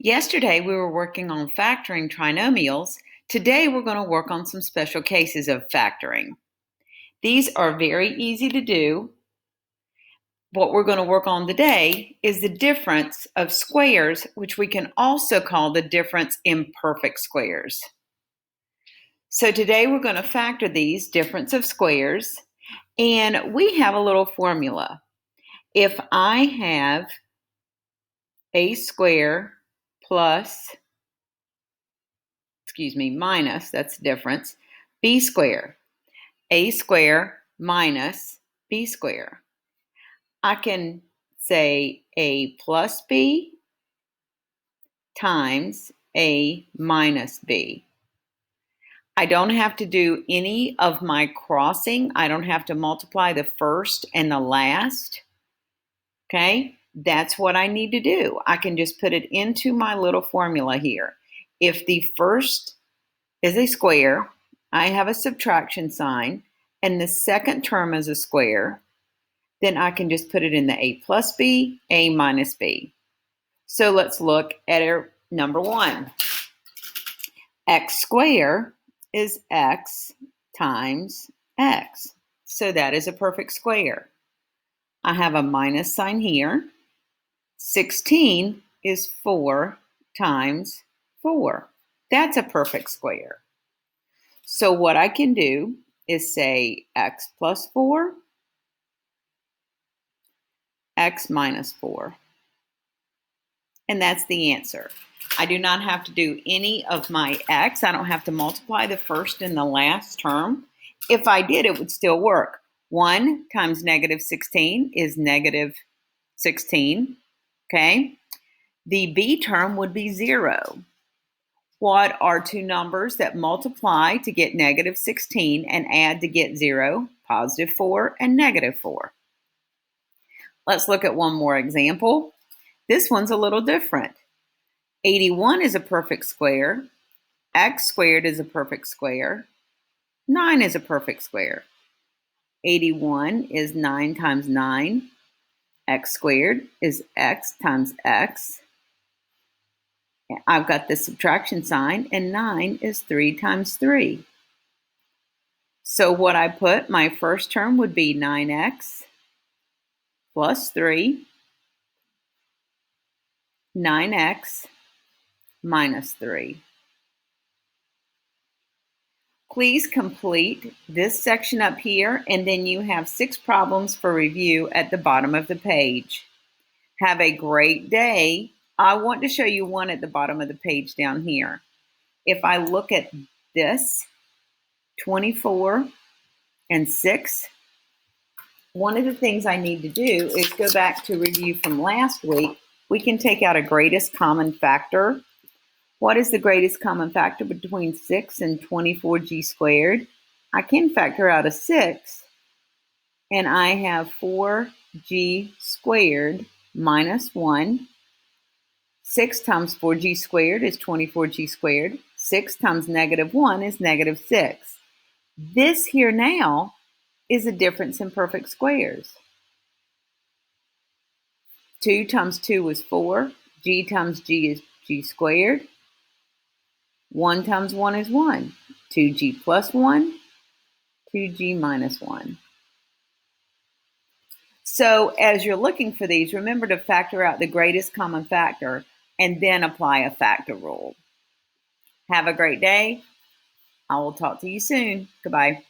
Yesterday, we were working on factoring trinomials. Today, we're going to work on some special cases of factoring. These are very easy to do. What we're going to work on today is the difference of squares, which we can also call the difference in perfect squares. So today, we're going to factor these difference of squares, and we have a little formula. If I have a square minus, that's the difference, b squared, a square minus b squared. I can say a plus b times a minus b. I don't have to do any of my crossing. I don't have to multiply the first and the last. Okay, that's what I need to do. I can just put it into my little formula here. If the first is a square, I have a subtraction sign, and the second term is a square, then I can just put it in the a plus b, a minus b. So let's look at our number one. X squared is x times x. So that is a perfect square. I have a minus sign here. 16 is 4 times 4. That's a perfect square. So what I can do is say x plus 4, x minus 4. And that's the answer. I do not have to do any of my x. I don't have to multiply the first and the last term. If I did, it would still work. 1 times negative 16 is negative 16. Okay? The b term would be 0. What are two numbers that multiply to get negative 16 and add to get 0? Positive 4 and negative 4. Let's look at one more example. This one's a little different. 81 is a perfect square. X squared is a perfect square. 9 is a perfect square. 81 is 9 times 9. X squared is x times x. I've got the subtraction sign, and 9 is 3 times 3. So what I put, my first term would be 9x plus 3, 9x minus 3. Please complete this section up here, and then you have 6 problems for review at the bottom of the page. Have a great day. I want to show you one at the bottom of the page down here. If I look at this, 24 and 6, one of the things I need to do is go back to review from last week. We can take out a greatest common factor. What is the greatest common factor between 6 and 24g squared? I can factor out a 6, and I have 4g squared minus 1. 6 times 4g squared is 24g squared. 6 times negative 1 is negative 6. This here now is a difference in perfect squares. 2 times 2 is 4. G times g is g squared. 1 times 1 is 1. 2g plus 1, 2g minus 1. So as you're looking for these, remember to factor out the greatest common factor and then apply a factor rule. Have a great day. I will talk to you soon. Goodbye.